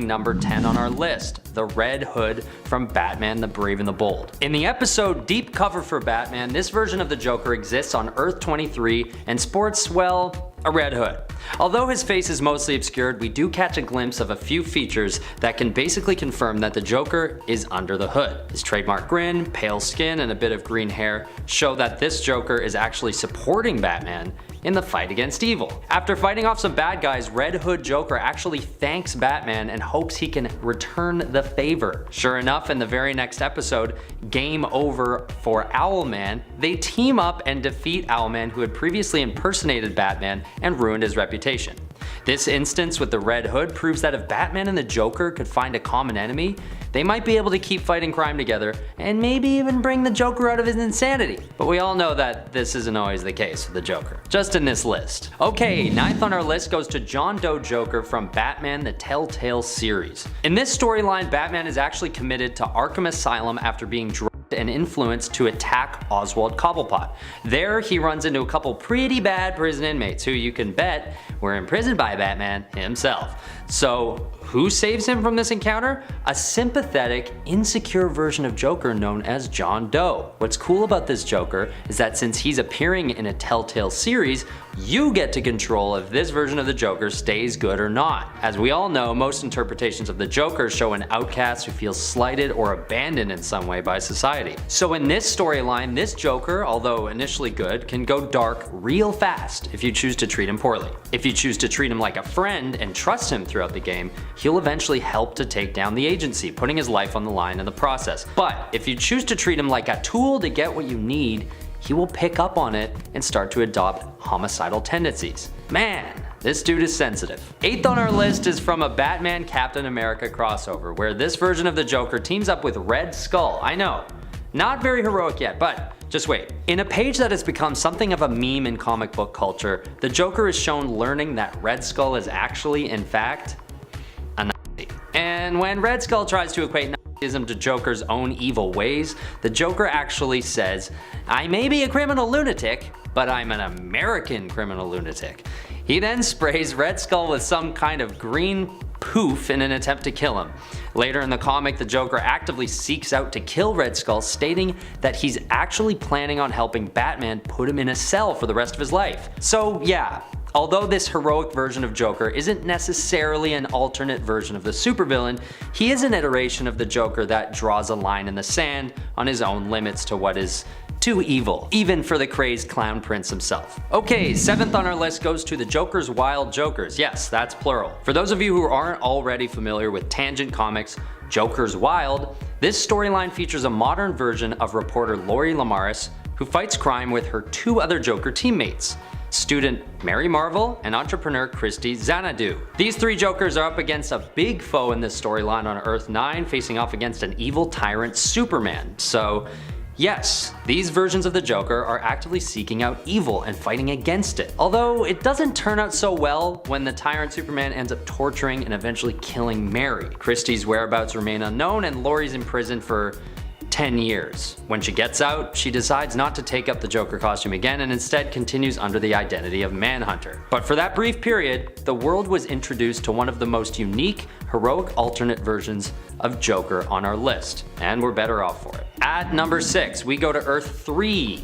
number 10 on our list, the Red Hood from Batman the Brave and the Bold. In the episode Deep Cover for Batman, this version of the Joker exists on Earth 23 and sports, well, a red hood. Although his face is mostly obscured, we do catch a glimpse of a few features that can basically confirm that the Joker is under the hood. His trademark grin, pale skin, and a bit of green hair show that this Joker is actually supporting Batman in the fight against evil. After fighting off some bad guys, Red Hood Joker actually thanks Batman and hopes he can return the favor. Sure enough, in the very next episode, Game Over for Owlman, they team up and defeat Owlman, who had previously impersonated Batman and ruined his reputation. This instance with the Red Hood proves that if Batman and the Joker could find a common enemy, they might be able to keep fighting crime together and maybe even bring the Joker out of his insanity. But we all know that this isn't always the case with the Joker, just in this list. Okay, 9th on our list goes to John Doe Joker from Batman the Telltale series. In this storyline, Batman is actually committed to Arkham Asylum after being drugged and influenced to attack Oswald Cobblepot. There, he runs into a couple pretty bad prison inmates who you can bet were imprisoned by Batman himself. So, who saves him from this encounter? A sympathetic, insecure version of Joker known as John Doe. What's cool about this Joker is that since he's appearing in a Telltale series, you get to control if this version of the Joker stays good or not. As we all know, most interpretations of the Joker show an outcast who feels slighted or abandoned in some way by society. So in this storyline, this Joker, although initially good, can go dark real fast if you choose to treat him poorly. If you choose to treat him like a friend and trust him throughout the game, he'll eventually help to take down the agency, putting his life on the line in the process. But if you choose to treat him like a tool to get what you need, he will pick up on it and start to adopt homicidal tendencies. Man, this dude is sensitive. 8th on our list is from a Batman Captain America crossover, where this version of the Joker teams up with Red Skull. I know, not very heroic yet, but just wait. In a page that has become something of a meme in comic book culture, the Joker is shown learning that Red Skull is actually, in fact, a Nazi. And when Red Skull tries to equate Nazism to Joker's own evil ways, the Joker actually says, "I may be a criminal lunatic, but I'm an American criminal lunatic." He then sprays Red Skull with some kind of green poof in an attempt to kill him. Later in the comic, the Joker actively seeks out to kill Red Skull, stating that he's actually planning on helping Batman put him in a cell for the rest of his life. So yeah, although this heroic version of Joker isn't necessarily an alternate version of the supervillain, he is an iteration of the Joker that draws a line in the sand on his own limits to what is too evil, even for the crazed clown prince himself. Okay, 7th on our list goes to the Joker's Wild Jokers. Yes, that's plural. For those of you who aren't already familiar with Tangent Comics' Joker's Wild, this storyline features a modern version of reporter Lori Lamaris, who fights crime with her two other Joker teammates, student Mary Marvel and entrepreneur Christy Xanadu. These three Jokers are up against a big foe in this storyline on Earth 9, facing off against an evil tyrant Superman. So yes, these versions of the Joker are actively seeking out evil and fighting against it. Although it doesn't turn out so well when the tyrant Superman ends up torturing and eventually killing Mary. Christie's whereabouts remain unknown and Lori's imprisoned for 10 years. When she gets out, she decides not to take up the Joker costume again and instead continues under the identity of Manhunter. But for that brief period, the world was introduced to one of the most unique, heroic alternate versions of Joker on our list, and we're better off for it. At number 6, we go to Earth 3.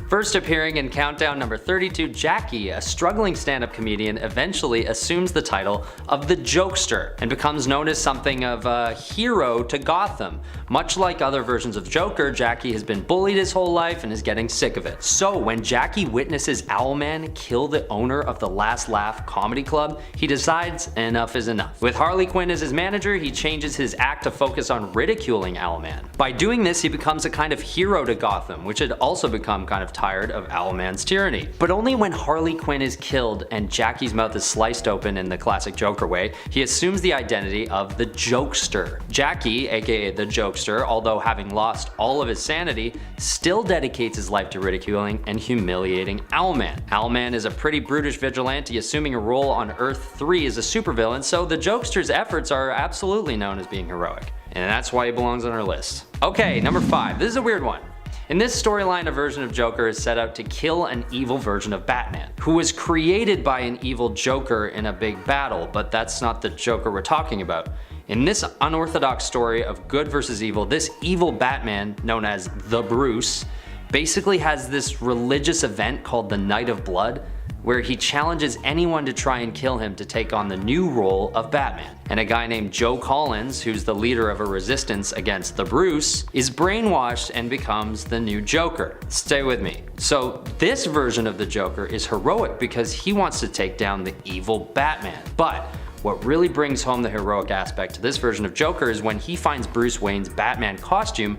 First appearing in countdown number 32, Jackie, a struggling stand-up comedian, eventually assumes the title of the Jokester and becomes known as something of a hero to Gotham. Much like other versions of Joker, Jackie has been bullied his whole life and is getting sick of it. So when Jackie witnesses Owlman kill the owner of the Last Laugh comedy club, he decides enough is enough. With Harley Quinn as his manager, he changes his act to focus on ridiculing Owlman. By doing this, he becomes a kind of hero to Gotham, which had also become kind of tired of Owlman's tyranny. But only when Harley Quinn is killed and Jackie's mouth is sliced open in the classic Joker way, he assumes the identity of the Jokester. Jackie, aka the Jokester, although having lost all of his sanity, still dedicates his life to ridiculing and humiliating Owlman. Owlman is a pretty brutish vigilante assuming a role on Earth 3 as a supervillain, so the Jokester's efforts are absolutely known as being heroic. And that's why he belongs on our list. Okay, number 5. This is a weird one. In this storyline, a version of Joker is set out to kill an evil version of Batman, who was created by an evil Joker in a big battle, but that's not the Joker we're talking about. In this unorthodox story of good versus evil, this evil Batman, known as the Bruce, basically has this religious event called the Night of Blood, where he challenges anyone to try and kill him to take on the new role of Batman. And a guy named Joe Collins, who's the leader of a resistance against the Bruce, is brainwashed and becomes the new Joker. Stay with me. So this version of the Joker is heroic because he wants to take down the evil Batman. But what really brings home the heroic aspect to this version of Joker is when he finds Bruce Wayne's Batman costume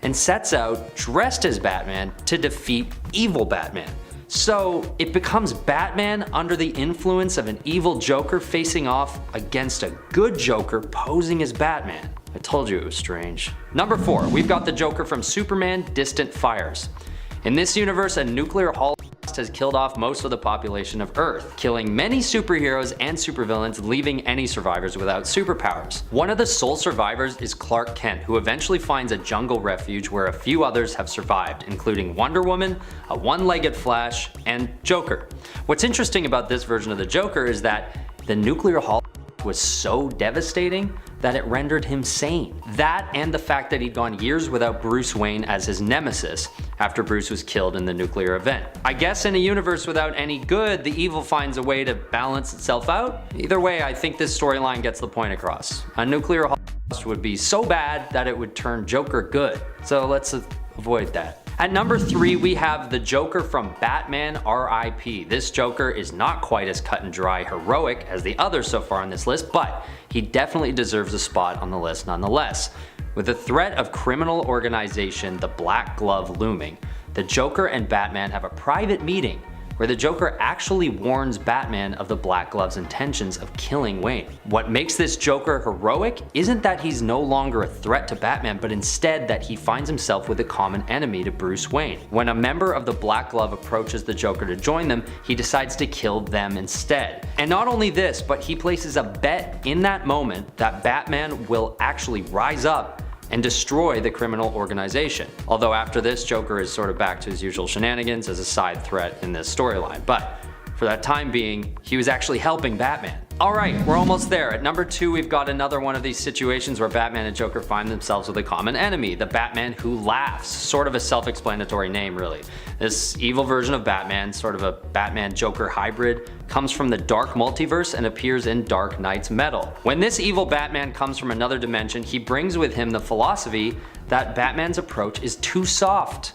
and sets out, dressed as Batman, to defeat evil Batman. So it becomes Batman under the influence of an evil Joker facing off against a good Joker posing as Batman. I told you it was strange. Number 4, we've got the Joker from Superman: Distant Fires. In this universe, a nuclear holocaust has killed off most of the population of Earth, killing many superheroes and supervillains, leaving any survivors without superpowers. One of the sole survivors is Clark Kent, who eventually finds a jungle refuge where a few others have survived, including Wonder Woman, a one-legged Flash, and Joker. What's interesting about this version of the Joker is that the nuclear holocaust was so devastating that it rendered him sane. That and the fact that he'd gone years without Bruce Wayne as his nemesis after Bruce was killed in the nuclear event. I guess in a universe without any good, the evil finds a way to balance itself out. Either way, I think this storyline gets the point across. A nuclear holocaust would be so bad that it would turn Joker good. So let's avoid that. At number 3, we have the Joker from Batman R.I.P. This Joker is not quite as cut and dry heroic as the others so far on this list, but he definitely deserves a spot on the list nonetheless. With the threat of criminal organization the Black Glove looming, the Joker and Batman have a private meeting where the Joker actually warns Batman of the Black Glove's intentions of killing Wayne. What makes this Joker heroic isn't that he's no longer a threat to Batman, but instead that he finds himself with a common enemy to Bruce Wayne. When a member of the Black Glove approaches the Joker to join them, he decides to kill them instead. And not only this, but he places a bet in that moment that Batman will actually rise up and destroy the criminal organization. Although after this, Joker is sort of back to his usual shenanigans as a side threat in this storyline. But for that time being, he was actually helping Batman. Alright, we're almost there. At number 2, we've got another one of these situations where Batman and Joker find themselves with a common enemy, the Batman Who Laughs. Sort of a self-explanatory name, really. This evil version of Batman, sort of a Batman-Joker hybrid, comes from the dark multiverse and appears in Dark Knight's Metal. When this evil Batman comes from another dimension, he brings with him the philosophy that Batman's approach is too soft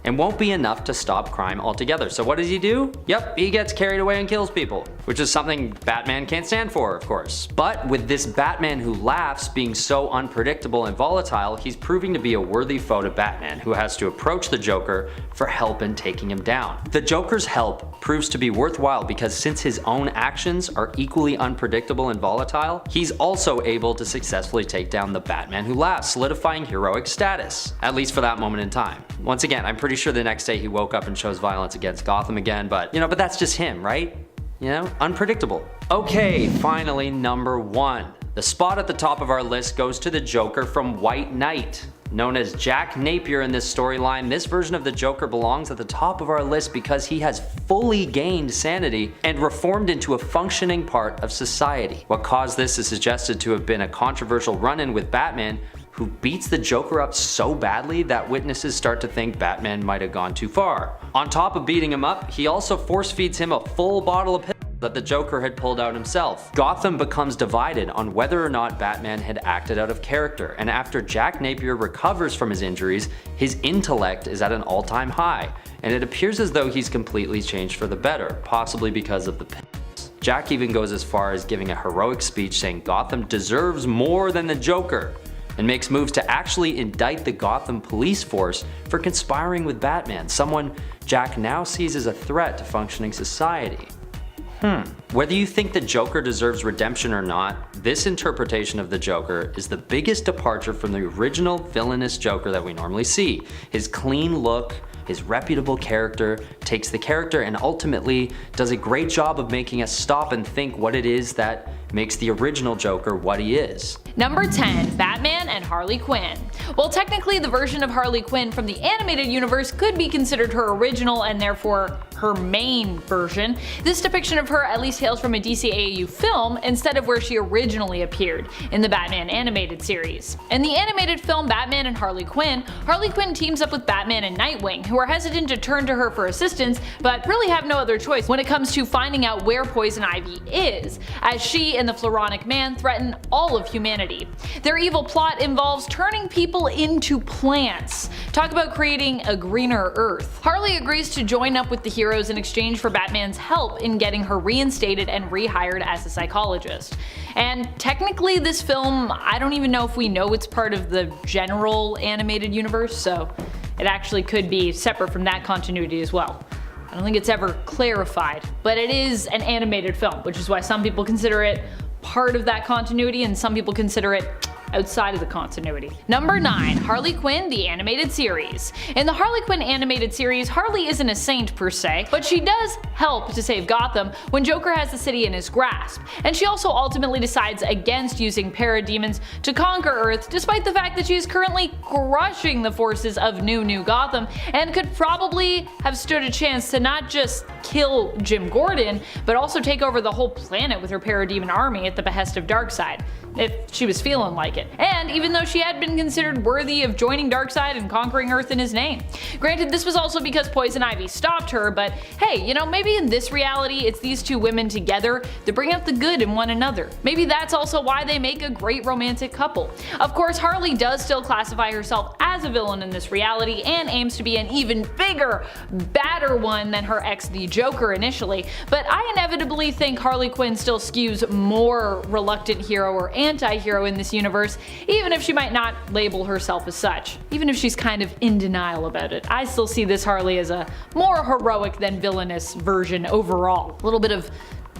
and won't be enough to stop crime altogether. So what does he do? Yep, he gets carried away and kills people, which is something Batman can't stand for, of course. But with this Batman Who Laughs being so unpredictable and volatile, he's proving to be a worthy foe to Batman, who has to approach the Joker for help in taking him down. The Joker's help proves to be worthwhile because since his own actions are equally unpredictable and volatile, he's also able to successfully take down the Batman Who Laughs, solidifying heroic status, at least for that moment in time. Once again, I'm pretty sure the next day he woke up and chose violence against Gotham again, but that's just him, right? Unpredictable. Okay, finally, number 1. The spot at the top of our list goes to the Joker from White Knight. Known as Jack Napier in this storyline, this version of the Joker belongs at the top of our list because he has fully gained sanity and reformed into a functioning part of society. What caused this is suggested to have been a controversial run-in with Batman, who beats the Joker up so badly that witnesses start to think Batman might have gone too far. On top of beating him up, he also force feeds him a full bottle of pills that the Joker had pulled out himself. Gotham becomes divided on whether or not Batman had acted out of character, and after Jack Napier recovers from his injuries, his intellect is at an all-time high, and it appears as though he's completely changed for the better, possibly because of the pills. Jack even goes as far as giving a heroic speech saying Gotham deserves more than the Joker, and makes moves to actually indict the Gotham police force for conspiring with Batman, someone Jack now sees as a threat to functioning society. Whether you think the Joker deserves redemption or not, this interpretation of the Joker is the biggest departure from the original villainous Joker that we normally see. His clean look, his reputable character, takes the character and ultimately does a great job of making us stop and think what it is that makes the original Joker what he is. Number 10. Batman and Harley Quinn. While technically the version of Harley Quinn from the animated universe could be considered her original and therefore her main version, this depiction of her at least hails from a DCEU film instead of where she originally appeared, in the Batman animated series. In the animated film Batman and Harley Quinn teams up with Batman and Nightwing, who are hesitant to turn to her for assistance, but really have no other choice when it comes to finding out where Poison Ivy is, as she and the Floronic Man threaten all of humanity. Their evil plot involves turning people into plants. Talk about creating a greener Earth. Harley agrees to join up with the heroes in exchange for Batman's help in getting her reinstated and rehired as a psychologist. And technically this film, I don't even know if we know it's part of the general animated universe, so it actually could be separate from that continuity as well. I don't think it's ever clarified, but it is an animated film, which is why some people consider it part of that continuity and some people consider it outside of the continuity. Number 9. Harley Quinn the Animated Series. In the Harley Quinn animated series, Harley isn't a saint per se, but she does help to save Gotham when Joker has the city in his grasp, and she also ultimately decides against using parademons to conquer Earth, despite the fact that she is currently crushing the forces of New Gotham and could probably have stood a chance to not just kill Jim Gordon, but also take over the whole planet with her parademon army at the behest of Darkseid, if she was feeling like it. And even though she had been considered worthy of joining Darkseid and conquering Earth in his name. Granted, this was also because Poison Ivy stopped her, but hey, you know, maybe in this reality it's these two women together to bring out the good in one another. Maybe that's also why they make a great romantic couple. Of course, Harley does still classify herself as a villain in this reality and aims to be an even bigger, badder one than her ex the Joker initially, but I inevitably think Harley Quinn still skews more reluctant hero or anti-hero in this universe, even if she might not label herself as such. Even if she's kind of in denial about it, I still see this Harley as a more heroic than villainous version overall. A little bit of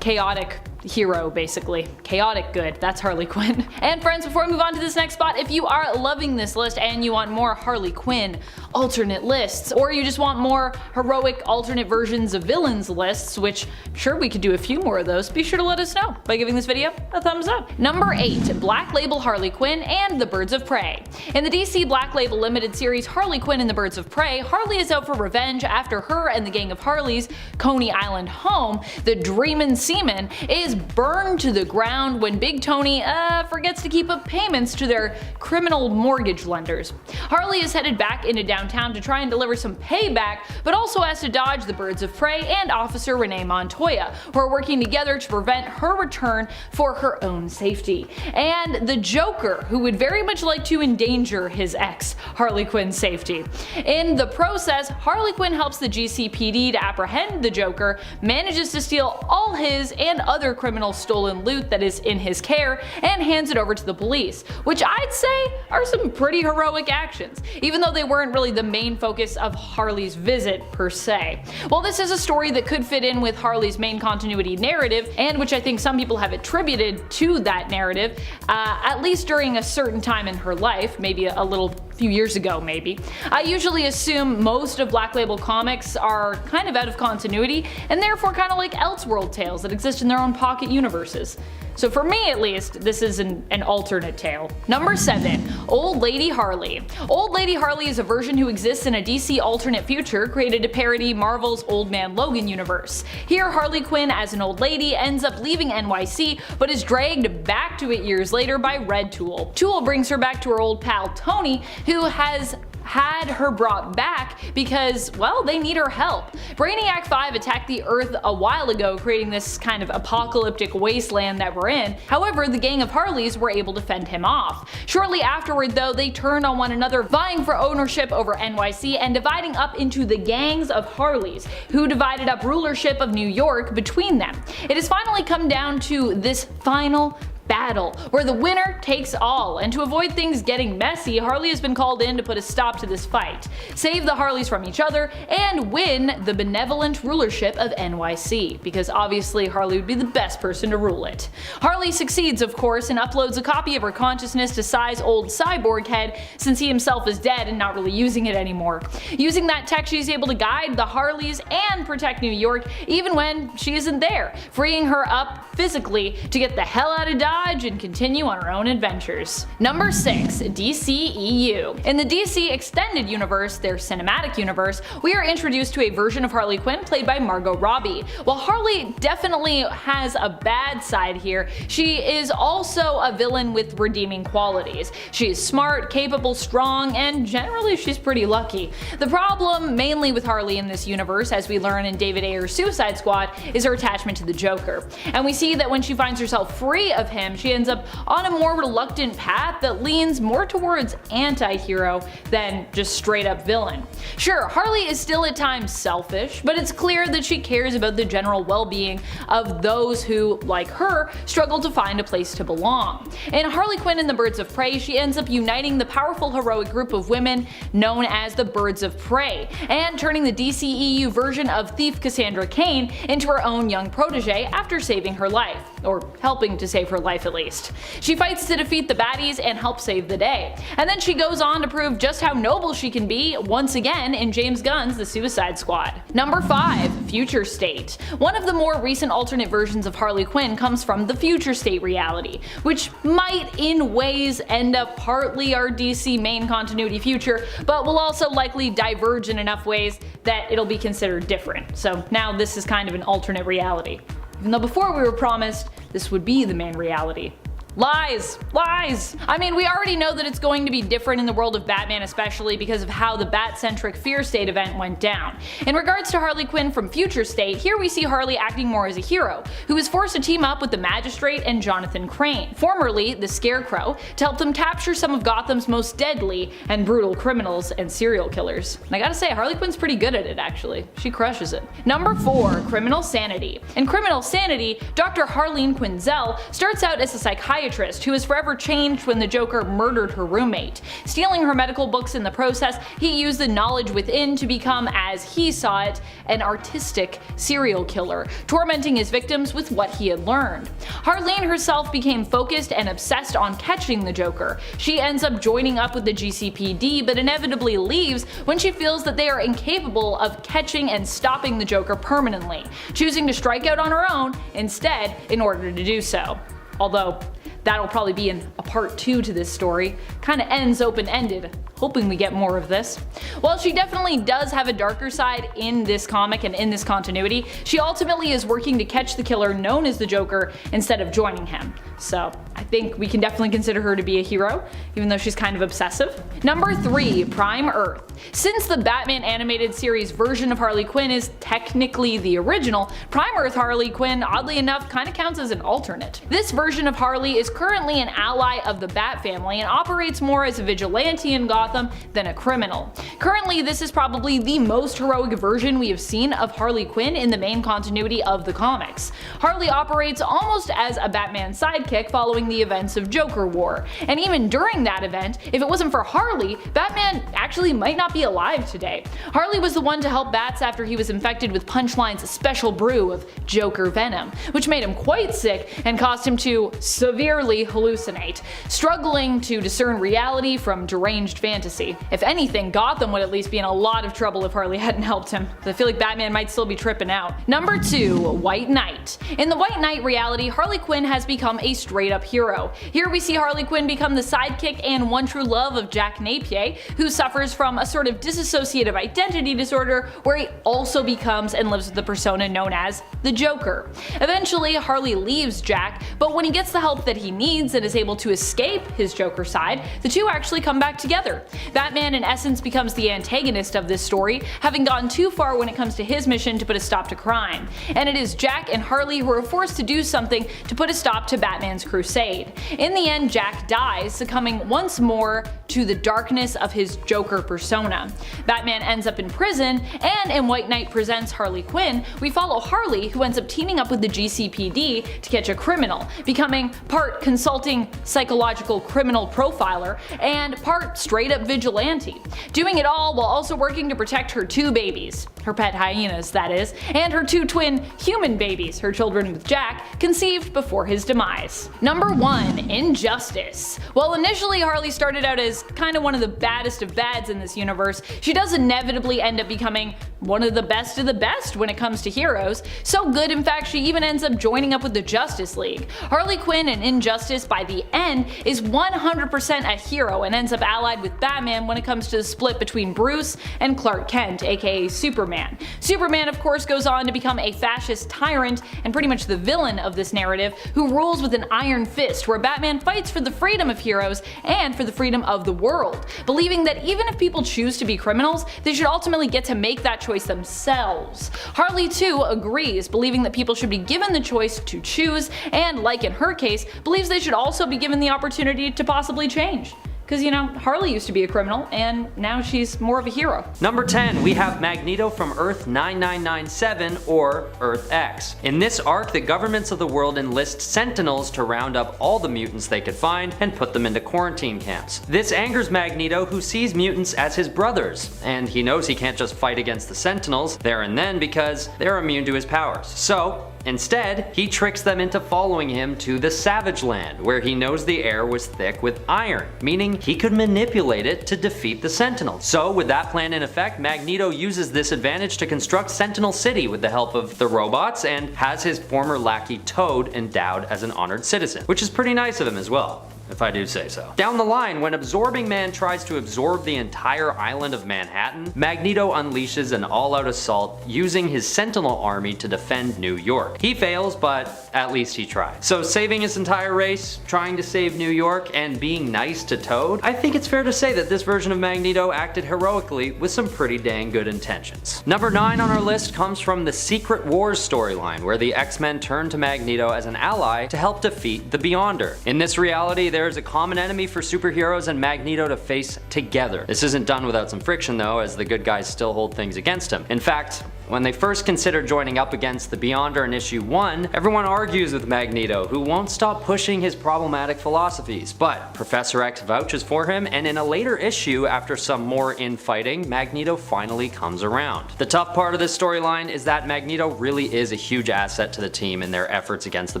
chaotic hero, basically. Chaotic good, that's Harley Quinn. And friends, before we move on to this next spot, if you are loving this list and you want more Harley Quinn alternate lists, or you just want more heroic alternate versions of villains lists, which sure we could do a few more of those, be sure to let us know by giving this video a thumbs up. Number 8. Black Label Harley Quinn and the Birds of Prey. In the DC Black Label limited series Harley Quinn and the Birds of Prey, Harley is out for revenge after her and the gang of Harleys Coney Island home, the Dreamin' Seaman, is burned to the ground when Big Tony forgets to keep up payments to their criminal mortgage lenders. Harley is headed back into downtown to try and deliver some payback, but also has to dodge the Birds of Prey and Officer Renee Montoya, who are working together to prevent her return for her own safety. And the Joker, who would very much like to endanger his ex, Harley Quinn's safety. In the process, Harley Quinn helps the GCPD to apprehend the Joker, manages to steal all his and other criminal stolen loot that is in his care, and hands it over to the police, which I'd say are some pretty heroic actions, even though they weren't really the main focus of Harley's visit per se. Well, this is a story that could fit in with Harley's main continuity narrative, and which I think some people have attributed to that narrative, at least during a certain time in her life, maybe a little few years ago maybe. I usually assume most of Black Label comics are kind of out of continuity, and therefore kind of like Elseworld tales that exist in their own pocket universes. So for me at least, this is an alternate tale. Number 7. Old Lady Harley. Old Lady Harley is a version who exists in a DC alternate future created to parody Marvel's Old Man Logan universe. Here, Harley Quinn as an old lady ends up leaving NYC, but is dragged back to it years later by Red Tool. Tool brings her back to her old pal Tony, who has had her brought back because, well, they need her help. Brainiac 5 attacked the Earth a while ago, creating this kind of apocalyptic wasteland that we're in. However, the gang of Harleys were able to fend him off. Shortly afterward, though, they turned on one another, vying for ownership over NYC and dividing up into the gangs of Harleys, who divided up rulership of New York between them. It has finally come down to this final battle, where the winner takes all, and to avoid things getting messy, Harley has been called in to put a stop to this fight, save the Harleys from each other, and win the benevolent rulership of NYC, because obviously Harley would be the best person to rule it. Harley succeeds, of course, and uploads a copy of her consciousness to Cy's old cyborg head, since he himself is dead and not really using it anymore. Using that tech, she's able to guide the Harleys and protect New York, even when she isn't there, freeing her up physically to get the hell out of Dodge and continue on her own adventures. Number 6. DCEU. In the DC Extended Universe, their cinematic universe, we are introduced to a version of Harley Quinn played by Margot Robbie. While Harley definitely has a bad side here, she is also a villain with redeeming qualities. She is smart, capable, strong, and generally she's pretty lucky. The problem mainly with Harley in this universe, as we learn in David Ayer's Suicide Squad, is her attachment to the Joker. And we see that when she finds herself free of him, she ends up on a more reluctant path that leans more towards anti-hero than just straight up villain. Sure, Harley is still at times selfish, but it's clear that she cares about the general well-being of those who, like her, struggle to find a place to belong. In Harley Quinn and the Birds of Prey, she ends up uniting the powerful heroic group of women known as the Birds of Prey, and turning the DCEU version of thief Cassandra Cain into her own young protege after saving her life, or helping to save her life at least. She fights to defeat the baddies and help save the day, and then she goes on to prove just how noble she can be once again in James Gunn's The Suicide Squad. Number 5. Future State. One of the more recent alternate versions of Harley Quinn comes from the Future State reality, which might in ways end up partly our DC main continuity future, but will also likely diverge in enough ways that it'll be considered different. So now this is kind of an alternate reality. Even though before we were promised this would be the main reality. Lies! Lies! I mean, we already know that it's going to be different in the world of Batman, especially because of how the Bat-centric Fear State event went down. In regards to Harley Quinn from Future State, here we see Harley acting more as a hero, who is forced to team up with the Magistrate and Jonathan Crane, formerly the Scarecrow, to help them capture some of Gotham's most deadly and brutal criminals and serial killers. And I gotta say, Harley Quinn's pretty good at it actually. She crushes it. Number 4. Criminal Sanity. In Criminal Sanity, Dr. Harleen Quinzel starts out as a psychiatrist who is forever changed when the Joker murdered her roommate. Stealing her medical books in the process, he used the knowledge within to become, as he saw it, an artistic serial killer, tormenting his victims with what he had learned. Harleen herself became focused and obsessed on catching the Joker. She ends up joining up with the GCPD, but inevitably leaves when she feels that they are incapable of catching and stopping the Joker permanently, choosing to strike out on her own instead in order to do so. Although, that'll probably be in a part 2 to this story. Kinda ends open-ended, hoping we get more of this. While she definitely does have a darker side in this comic and in this continuity, she ultimately is working to catch the killer known as the Joker instead of joining him. So I think we can definitely consider her to be a hero, even though she's kind of obsessive. Number 3. Prime Earth. Since the Batman animated series version of Harley Quinn is technically the original, Prime Earth Harley Quinn, oddly enough, kinda counts as an alternate. This version of Harley is currently an ally of the Bat family and operates more as a vigilante in Gotham than a criminal. Currently, this is probably the most heroic version we have seen of Harley Quinn in the main continuity of the comics. Harley operates almost as a Batman sidekick following the events of Joker War, and even during that event, if it wasn't for Harley, Batman actually might not be alive today. Harley was the one to help Bats after he was infected with Punchline's special brew of Joker venom, which made him quite sick and caused him to severely hallucinate, struggling to discern reality from deranged fantasy. If anything, Gotham would at least be in a lot of trouble if Harley hadn't helped him. I feel like Batman might still be tripping out. Number 2. White Knight. In the White Knight reality, Harley Quinn has become a straight up hero. Here we see Harley Quinn become the sidekick and one true love of Jack Napier, who suffers from a sort of dissociative identity disorder where he also becomes and lives with the persona known as the Joker. Eventually, Harley leaves Jack, but when he gets the help that he needs and is able to escape his Joker side, the two actually come back together. Batman in essence becomes the antagonist of this story, having gone too far when it comes to his mission to put a stop to crime. And it is Jack and Harley who are forced to do something to put a stop to Batman's crusade. In the end, Jack dies, succumbing once more to the darkness of his Joker persona. Batman ends up in prison, and in White Knight Presents Harley Quinn, we follow Harley, who ends up teaming up with the GCPD to catch a criminal, becoming part consulting psychological criminal profiler and part straight up vigilante, doing it all while also working to protect her 2 babies, her pet hyenas that is, and her 2 twin human babies, her children with Jack, conceived before his demise. Number 1. Injustice. While initially Harley started out as kinda one of the baddest of bads in this universe, she does inevitably end up becoming one of the best when it comes to heroes. So good in fact she even ends up joining up with the Justice League. Harley Quinn in Injustice by the end is 100% a hero and ends up allied with Batman when it comes to the split between Bruce and Clark Kent, aka Superman. Superman of course goes on to become a fascist tyrant and pretty much the villain of this narrative, who rules with an iron fist, where Batman fights for the freedom of heroes and for the freedom of the world, believing that even if people choose to be criminals, they should ultimately get to make that choice themselves. Harley too agrees, believing that people should be given the choice to choose, and like in her case, believes they should also be given the opportunity to possibly change. Because, you know, Harley used to be a criminal, and now she's more of a hero. Number 10, we have Magneto from Earth 9997, or Earth X. In this arc, the governments of the world enlist Sentinels to round up all the mutants they could find and put them into quarantine camps. This angers Magneto, who sees mutants as his brothers, and he knows he can't just fight against the Sentinels there and then because they're immune to his powers. So, instead, he tricks them into following him to the Savage Land, where he knows the air was thick with iron, meaning he could manipulate it to defeat the Sentinels. So with that plan in effect, Magneto uses this advantage to construct Sentinel City with the help of the robots, and has his former lackey Toad endowed as an honored citizen, which is pretty nice of him as well, if I do say so. Down the line, when Absorbing Man tries to absorb the entire island of Manhattan, Magneto unleashes an all-out assault using his Sentinel army to defend New York. He fails, but at least he tried. So saving his entire race, trying to save New York, and being nice to Toad, I think it's fair to say that this version of Magneto acted heroically with some pretty dang good intentions. Number 9 on our list comes from the Secret Wars storyline, where the X-Men turn to Magneto as an ally to help defeat the Beyonder. In this reality, there is a common enemy for superheroes and Magneto to face together. This isn't done without some friction though, as the good guys still hold things against him. In fact, when they first considered joining up against the Beyonder in issue 1, everyone argues with Magneto, who won't stop pushing his problematic philosophies, but Professor X vouches for him, and in a later issue, after some more infighting, Magneto finally comes around. The tough part of this storyline is that Magneto really is a huge asset to the team in their efforts against the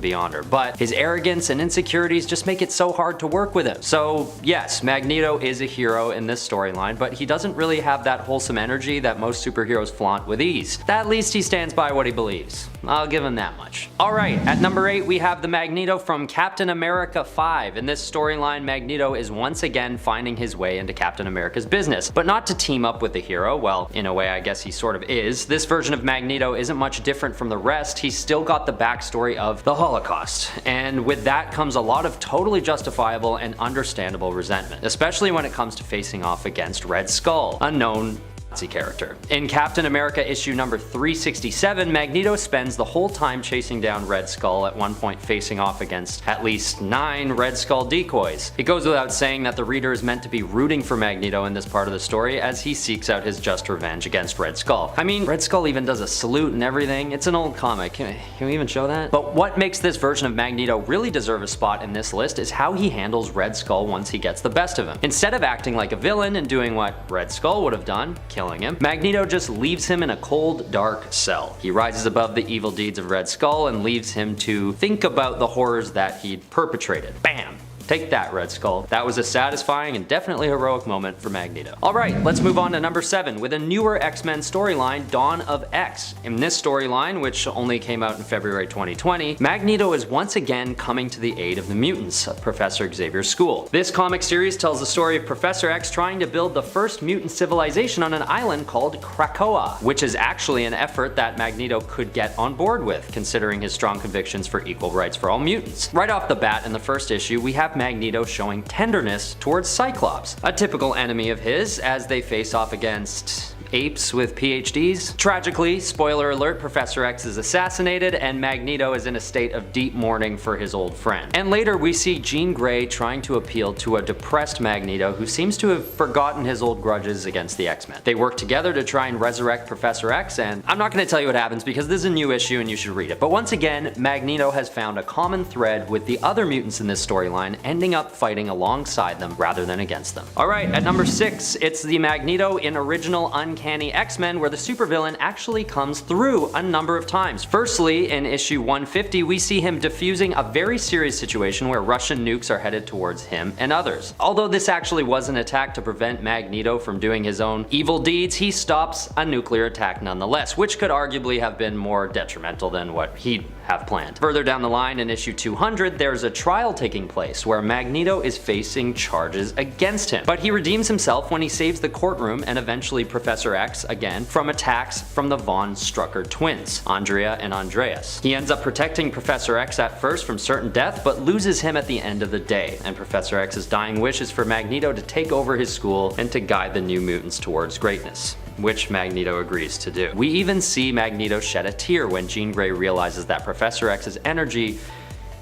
Beyonder, but his arrogance and insecurities just make it so hard to work with him. So yes, Magneto is a hero in this storyline, but he doesn't really have that wholesome energy that most superheroes flaunt with ease. At least he stands by what he believes. I'll give him that much. Alright, at number 8 we have the Magneto from Captain America 5. In this storyline, Magneto is once again finding his way into Captain America's business, but not to team up with the hero. Well, in a way I guess he sort of is. This version of Magneto isn't much different from the rest. He's still got the backstory of the Holocaust, and with that comes a lot of totally justifiable and understandable resentment, especially when it comes to facing off against Red Skull, a known Nazi character. In Captain America issue number 367, Magneto spends the whole time chasing down Red Skull, at one point facing off against at least 9 Red Skull decoys. It goes without saying that the reader is meant to be rooting for Magneto in this part of the story as he seeks out his just revenge against Red Skull. I mean, Red Skull even does a salute and everything. It's an old comic. Can we even show that? But what makes this version of Magneto really deserve a spot in this list is how he handles Red Skull once he gets the best of him. Instead of acting like a villain and doing what Red Skull would have done, killing him, Magneto just leaves him in a cold, dark cell. He rises above the evil deeds of Red Skull and leaves him to think about the horrors that he'd perpetrated. Bam! Take that, Red Skull. That was a satisfying and definitely heroic moment for Magneto. Alright, let's move on to number 7 with a newer X-Men storyline, Dawn of X. In this storyline, which only came out in February 2020, Magneto is once again coming to the aid of the mutants at Professor Xavier's school. This comic series tells the story of Professor X trying to build the first mutant civilization on an island called Krakoa, which is actually an effort that Magneto could get on board with, considering his strong convictions for equal rights for all mutants. Right off the bat in the first issue, we have photograph Magneto showing tenderness towards Cyclops, a typical enemy of his, as they face off against apes with PhDs. Tragically, spoiler alert, Professor X is assassinated and Magneto is in a state of deep mourning for his old friend. And later we see Jean Grey trying to appeal to a depressed Magneto who seems to have forgotten his old grudges against the X-Men. They work together to try and resurrect Professor X, and I'm not going to tell you what happens because this is a new issue and you should read it. But once again, Magneto has found a common thread with the other mutants in this storyline, ending up fighting alongside them rather than against them. Alright, at number 6, it's the Magneto in original Uncanny X-Men, where the supervillain actually comes through a number of times. Firstly, in issue 150, we see him defusing a very serious situation where Russian nukes are headed towards him and others. Although this actually was an attack to prevent Magneto from doing his own evil deeds, he stops a nuclear attack nonetheless, which could arguably have been more detrimental than what he'd have planned. Further down the line in issue 200, there's a trial taking place where Magneto is facing charges against him, but he redeems himself when he saves the courtroom and eventually Professor X again from attacks from the Von Strucker twins, Andrea and Andreas. He ends up protecting Professor X at first from certain death, but loses him at the end of the day, and Professor X's dying wish is for Magneto to take over his school and to guide the new mutants towards greatness, which Magneto agrees to do. We even see Magneto shed a tear when Jean Grey realizes that Professor X's energy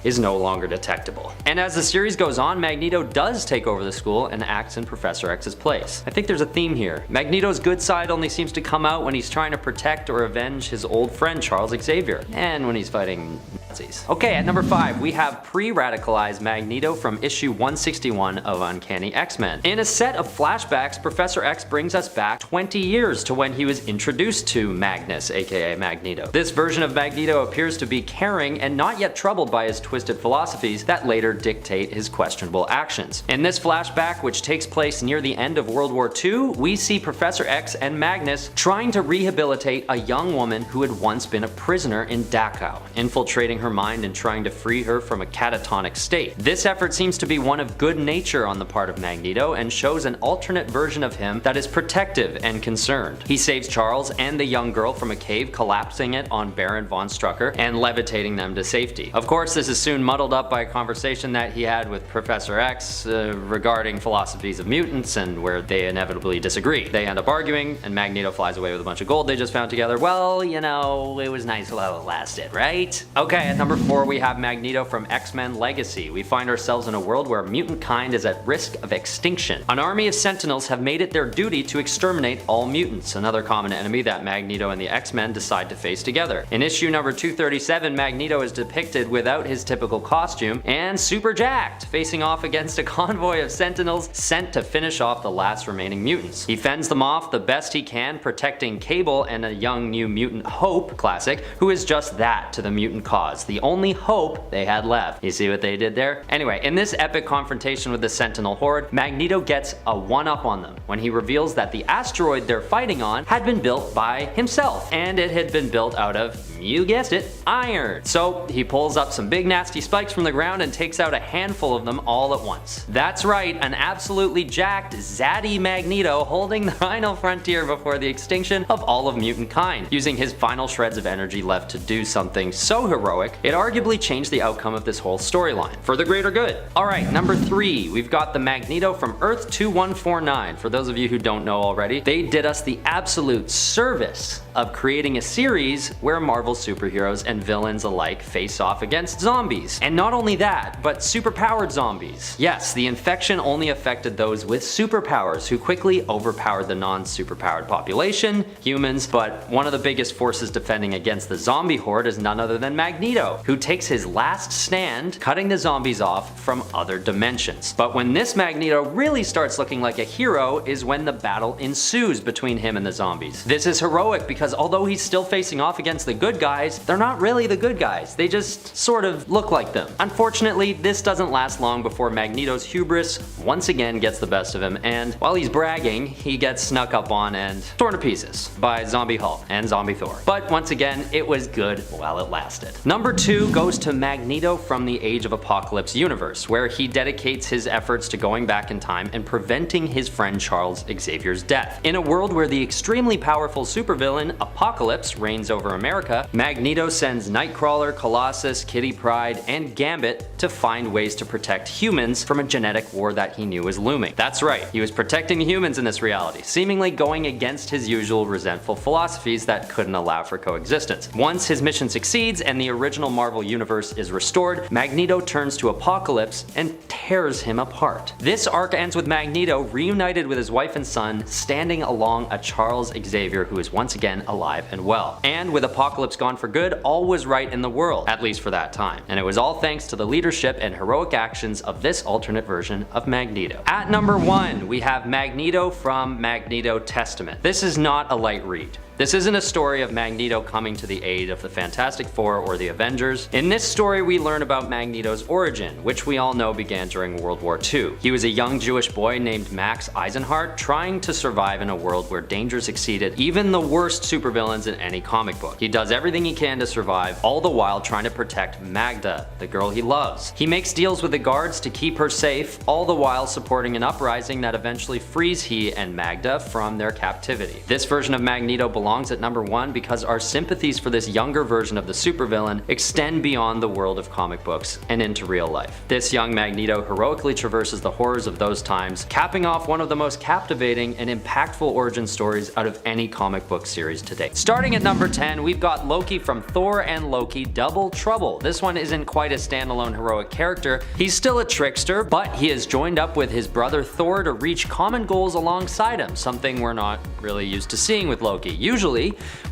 is no longer detectable. And as the series goes on, Magneto does take over the school and acts in Professor X's place. I think there's a theme here. Magneto's good side only seems to come out when he's trying to protect or avenge his old friend Charles Xavier, and when he's fighting Nazis. Okay, at number 5, we have pre-radicalized Magneto from issue 161 of Uncanny X-Men. In a set of flashbacks, Professor X brings us back 20 years to when he was introduced to Magnus, aka Magneto. This version of Magneto appears to be caring and not yet troubled by his twisted philosophies that later dictate his questionable actions. In this flashback, which takes place near the end of World War II, we see Professor X and Magnus trying to rehabilitate a young woman who had once been a prisoner in Dachau, infiltrating her mind and trying to free her from a catatonic state. This effort seems to be one of good nature on the part of Magneto and shows an alternate version of him that is protective and concerned. He saves Charles and the young girl from a cave, collapsing it on Baron von Strucker and levitating them to safety. Of course, this is soon muddled up by a conversation that he had with Professor X regarding philosophies of mutants and where they inevitably disagree. They end up arguing and Magneto flies away with a bunch of gold they just found together. Well, you know, it was nice while it lasted, right? Okay, at number 4 we have Magneto from X-Men Legacy. We find ourselves in a world where mutant kind is at risk of extinction. An army of Sentinels have made it their duty to exterminate all mutants, another common enemy that Magneto and the X-Men decide to face together. In issue number 237, Magneto is depicted without his typical costume and super jacked, facing off against a convoy of Sentinels sent to finish off the last remaining mutants. He fends them off the best he can, protecting Cable and a young new mutant, Hope, classic, who is just that to the mutant cause, the only hope they had left. You see what they did there? Anyway, in this epic confrontation with the Sentinel horde, Magneto gets a one-up on them when he reveals that the asteroid they're fighting on had been built by himself, and it had been built out of, you guessed it, iron. So he pulls up some big nasty spikes from the ground and takes out a handful of them all at once. That's right, an absolutely jacked, zaddy Magneto holding the final frontier before the extinction of all of mutant kind, using his final shreds of energy left to do something so heroic, it arguably changed the outcome of this whole storyline, for the greater good. Alright, number 3, we've got the Magneto from Earth 2149. For those of you who don't know already, they did us the absolute service of creating a series where Marvel superheroes and villains alike face off against zombies. And not only that, but superpowered zombies. Yes, the infection only affected those with superpowers, who quickly overpowered the non-superpowered population, humans, but one of the biggest forces defending against the zombie horde is none other than Magneto, who takes his last stand, cutting the zombies off from other dimensions. But when this Magneto really starts looking like a hero is when the battle ensues between him and the zombies. This is heroic because although he's still facing off against the good guys, they're not really the good guys. They just sort of look like them. Unfortunately, this doesn't last long before Magneto's hubris once again gets the best of him, and while he's bragging, he gets snuck up on and torn to pieces by Zombie Hulk and Zombie Thor. But once again, it was good while it lasted. Number 2 goes to Magneto from the Age of Apocalypse universe, where he dedicates his efforts to going back in time and preventing his friend Charles Xavier's death. In a world where the extremely powerful supervillain Apocalypse reigns over America, Magneto sends Nightcrawler, Colossus, Kitty Pryde, and Gambit to find ways to protect humans from a genetic war that he knew was looming. That's right, he was protecting humans in this reality, seemingly going against his usual resentful philosophies that couldn't allow for coexistence. Once his mission succeeds and the original Marvel universe is restored, Magneto turns to Apocalypse and tears him apart. This arc ends with Magneto reunited with his wife and son, standing along a Charles Xavier who is once again alive and well. And with Apocalypse gone for good, all was right in the world, at least for that time. And it was all thanks to the leadership and heroic actions of this alternate version of Magneto. At number 1, we have Magneto from Magneto Testament. This is not a light read. This isn't a story of Magneto coming to the aid of the Fantastic Four or the Avengers. In this story, we learn about Magneto's origin, which we all know began during World War II. He was a young Jewish boy named Max Eisenhardt, trying to survive in a world where dangers exceeded even the worst supervillains in any comic book. He does everything he can to survive, all the while trying to protect Magda, the girl he loves. He makes deals with the guards to keep her safe, all the while supporting an uprising that eventually frees he and Magda from their captivity. This version of Magneto belongs at number 1 because our sympathies for this younger version of the supervillain extend beyond the world of comic books and into real life. This young Magneto heroically traverses the horrors of those times, capping off one of the most captivating and impactful origin stories out of any comic book series to date. Starting at number 10, we've got Loki from Thor and Loki Double Trouble. This one isn't quite a standalone heroic character. He's still a trickster, but he has joined up with his brother Thor to reach common goals alongside him, something we're not really used to seeing with Loki. Usually,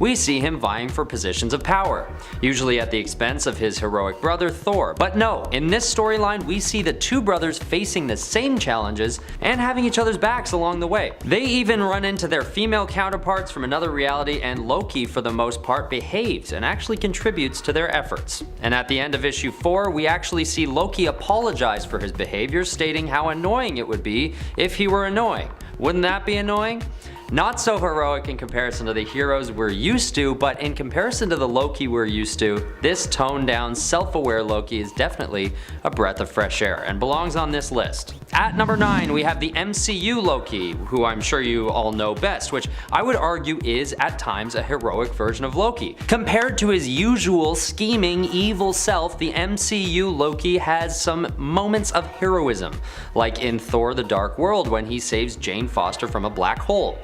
we see him vying for positions of power, usually at the expense of his heroic brother Thor. But no, in this storyline, we see the two brothers facing the same challenges and having each other's backs along the way. They even run into their female counterparts from another reality, and Loki, for the most part, behaves and actually contributes to their efforts. And at the end of issue 4, we actually see Loki apologize for his behavior, stating how annoying it would be if he were annoying. Wouldn't that be annoying? Not so heroic in comparison to the heroes we're used to, but in comparison to the Loki we're used to, this toned down, self-aware Loki is definitely a breath of fresh air and belongs on this list. At number 9, we have the MCU Loki, who I'm sure you all know best, which I would argue is at times a heroic version of Loki. Compared to his usual scheming, evil self, the MCU Loki has some moments of heroism, like in Thor: The Dark World when he saves Jane Foster from a black hole.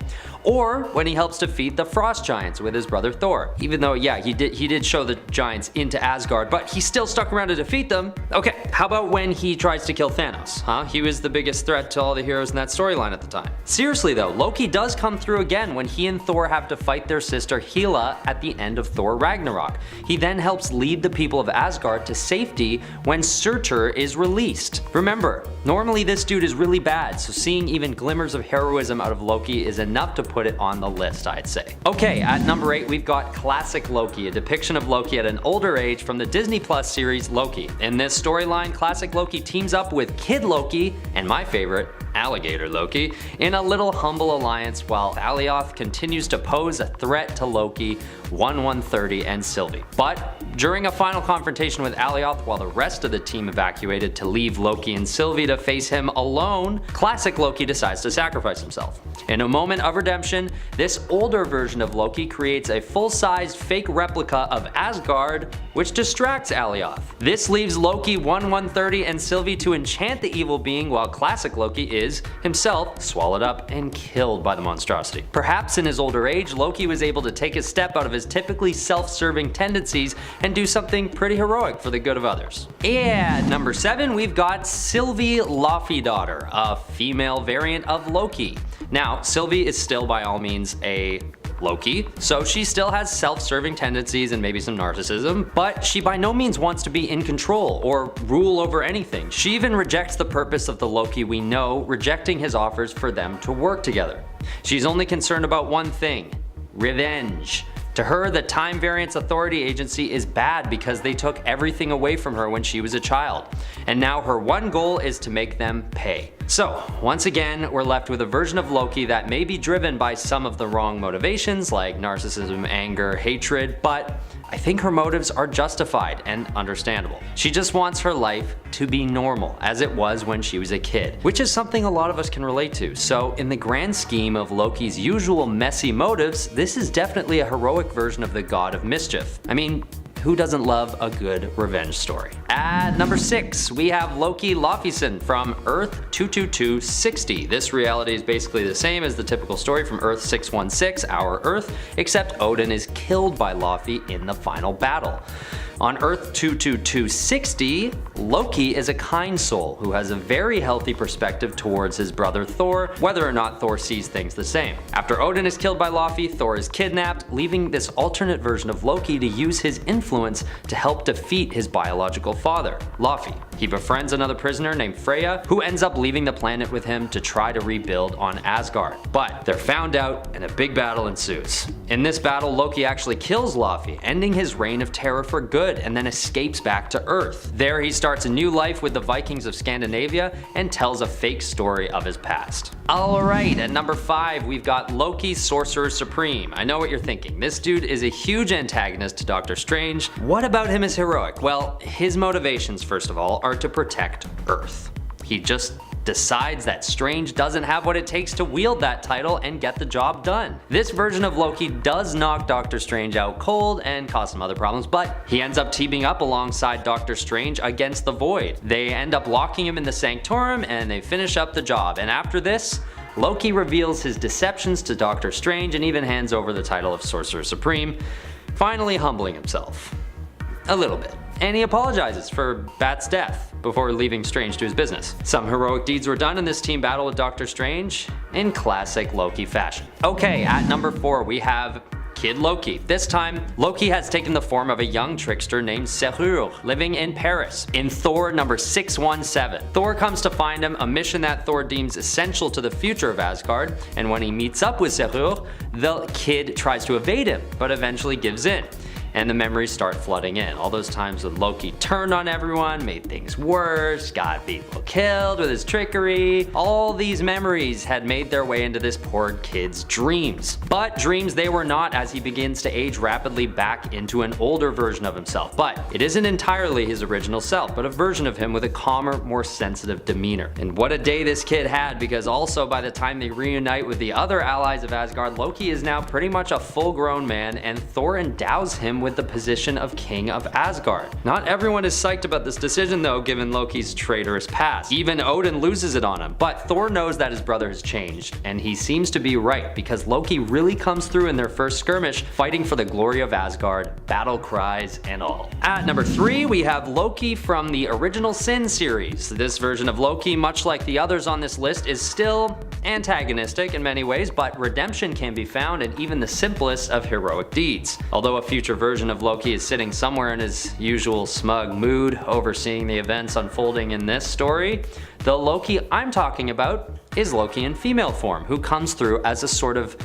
Or when he helps defeat the Frost Giants with his brother Thor. Even though, yeah, he did show the giants into Asgard, but he still stuck around to defeat them. Okay, how about when he tries to kill Thanos, huh? He was the biggest threat to all the heroes in that storyline at the time. Seriously though, Loki does come through again when he and Thor have to fight their sister Hela at the end of Thor Ragnarok. He then helps lead the people of Asgard to safety when Surtur is released. Remember, normally this dude is really bad, so seeing even glimmers of heroism out of Loki is enough to put it on the list, I'd say. Okay, at number 8, we've got Classic Loki, a depiction of Loki at an older age from the Disney Plus series Loki. In this storyline, Classic Loki teams up with Kid Loki, and my favorite, Alligator Loki, in a little humble alliance while Alioth continues to pose a threat to Loki, 1/130 and Sylvie. But during a final confrontation with Alioth while the rest of the team evacuated to leave Loki and Sylvie to face him alone, Classic Loki decides to sacrifice himself. In a moment of redemption, this older version of Loki creates a full-sized fake replica of Asgard, which distracts Alioth. This leaves Loki, 1/130 and Sylvie to enchant the evil being, while Classic Loki is himself swallowed up and killed by the monstrosity. Perhaps in his older age, Loki was able to take a step out of his typically self-serving tendencies and do something pretty heroic for the good of others. And number 7, we've got Sylvie Laufeydaughter, a female variant of Loki. Now, Sylvie is still by all means a Loki, so she still has self-serving tendencies and maybe some narcissism, but she by no means wants to be in control or rule over anything. She even rejects the purpose of the Loki we know, rejecting his offers for them to work together. She's only concerned about one thing: revenge. To her, the Time Variance Authority Agency is bad because they took everything away from her when she was a child, and now her one goal is to make them pay. So, once again, we're left with a version of Loki that may be driven by some of the wrong motivations like narcissism, anger, hatred, but I think her motives are justified and understandable. She just wants her life to be normal, as it was when she was a kid, which is something a lot of us can relate to. So in the grand scheme of Loki's usual messy motives, this is definitely a heroic version of the god of mischief. I mean, who doesn't love a good revenge story? At number 6, we have Loki Laufeyson from Earth 22260. This reality is basically the same as the typical story from Earth 616, our Earth, except Odin is killed by Laufey in the final battle. On Earth 22260, Loki is a kind soul who has a very healthy perspective towards his brother Thor, whether or not Thor sees things the same. After Odin is killed by Laufey, Thor is kidnapped, leaving this alternate version of Loki to use his influence to help defeat his biological father, Laufey. He befriends another prisoner named Freya, who ends up leaving the planet with him to try to rebuild on Asgard. But they're found out and a big battle ensues. In this battle, Loki actually kills Laufey, ending his reign of terror for good, and then escapes back to Earth. There he starts a new life with the Vikings of Scandinavia and tells a fake story of his past. Alright, at number 5 we've got Loki Sorcerer Supreme. I know what you're thinking, this dude is a huge antagonist to Doctor Strange. What about him is heroic? Well, his motivations first of all are to protect Earth. He just decides that Strange doesn't have what it takes to wield that title and get the job done. This version of Loki does knock Doctor Strange out cold and cause some other problems, but he ends up teaming up alongside Doctor Strange against the Void. They end up locking him in the Sanctorum and they finish up the job, and after this, Loki reveals his deceptions to Doctor Strange and even hands over the title of Sorcerer Supreme, finally humbling himself. A little bit. And he apologizes for Bat's death before leaving Strange to his business. Some heroic deeds were done in this team battle with Doctor Strange in classic Loki fashion. Okay, at number 4 we have Kid Loki. This time, Loki has taken the form of a young trickster named Serur, living in Paris, in Thor number 617. Thor comes to find him, a mission that Thor deems essential to the future of Asgard, and when he meets up with Serur, the kid tries to evade him, but eventually gives in. And the memories start flooding in. All those times when Loki turned on everyone, made things worse, got people killed with his trickery. All these memories had made their way into this poor kid's dreams. But dreams they were not, as he begins to age rapidly back into an older version of himself. But it isn't entirely his original self, but a version of him with a calmer, more sensitive demeanor. And what a day this kid had, because also by the time they reunite with the other allies of Asgard, Loki is now pretty much a full-grown man, and Thor endows him with the position of King of Asgard. Not everyone is psyched about this decision though, given Loki's traitorous past. Even Odin loses it on him, but Thor knows that his brother has changed, and he seems to be right, because Loki really comes through in their first skirmish, fighting for the glory of Asgard, battle cries and all. At number 3 we have Loki from the original Sin series. This version of Loki, much like the others on this list, is still antagonistic in many ways, but redemption can be found in even the simplest of heroic deeds. Although a future version of Loki is sitting somewhere in his usual smug mood, overseeing the events unfolding in this story, the Loki I'm talking about is Loki in female form, who comes through as a sort of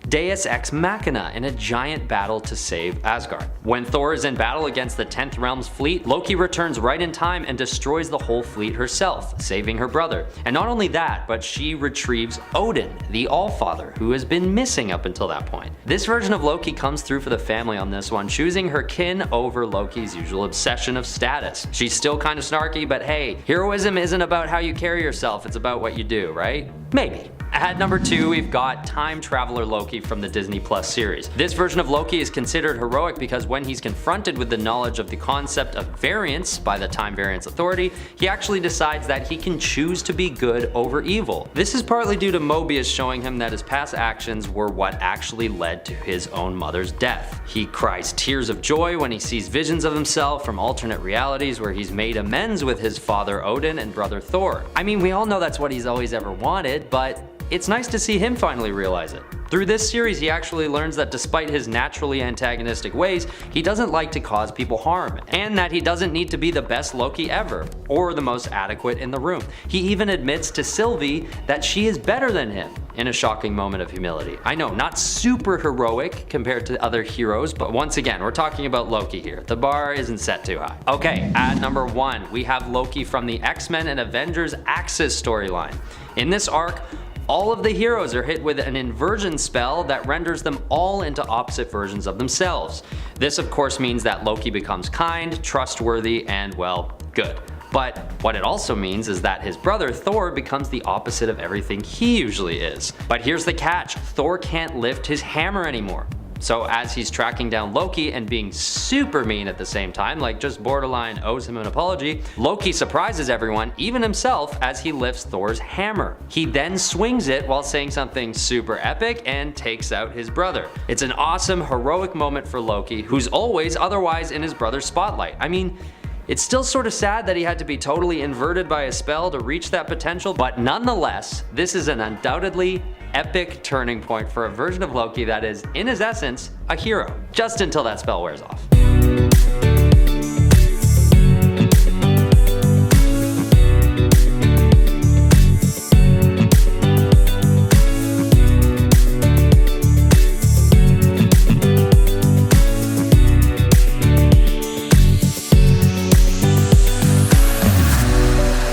Deus Ex Machina in a giant battle to save Asgard. When Thor is in battle against the 10th Realm's fleet, Loki returns right in time and destroys the whole fleet herself, saving her brother. And not only that, but she retrieves Odin, the Allfather, who has been missing up until that point. This version of Loki comes through for the family on this one, choosing her kin over Loki's usual obsession of status. She's still kind of snarky, but hey, heroism isn't about how you carry yourself, it's about what you do, right? Maybe. At number 2, we've got Time Traveler Loki from the Disney Plus series. This version of Loki is considered heroic because when he's confronted with the knowledge of the concept of variance by the Time Variance Authority, he actually decides that he can choose to be good over evil. This is partly due to Mobius showing him that his past actions were what actually led to his own mother's death. He cries tears of joy when he sees visions of himself from alternate realities where he's made amends with his father Odin and brother Thor. I mean, we all know that's what he's always ever wanted, but it's nice to see him finally realize it. Through this series, he actually learns that despite his naturally antagonistic ways, he doesn't like to cause people harm, and that he doesn't need to be the best Loki ever, or the most adequate in the room. He even admits to Sylvie that she is better than him, in a shocking moment of humility. I know, not super heroic compared to other heroes, but once again, we're talking about Loki here. The bar isn't set too high. Okay, at number 1, we have Loki from the X-Men and Avengers Axis storyline. In this arc, all of the heroes are hit with an inversion spell that renders them all into opposite versions of themselves. This of course means that Loki becomes kind, trustworthy, and well, good. But what it also means is that his brother Thor becomes the opposite of everything he usually is. But here's the catch, Thor can't lift his hammer anymore. So as he's tracking down Loki and being super mean at the same time, like just borderline owes him an apology, Loki surprises everyone, even himself, as he lifts Thor's hammer. He then swings it while saying something super epic and takes out his brother. It's an awesome, heroic moment for Loki, who's always otherwise in his brother's spotlight. I mean, it's still sort of sad that he had to be totally inverted by a spell to reach that potential, but nonetheless, this is an undoubtedly epic turning point for a version of Loki that is, in his essence, a hero. Just until that spell wears off.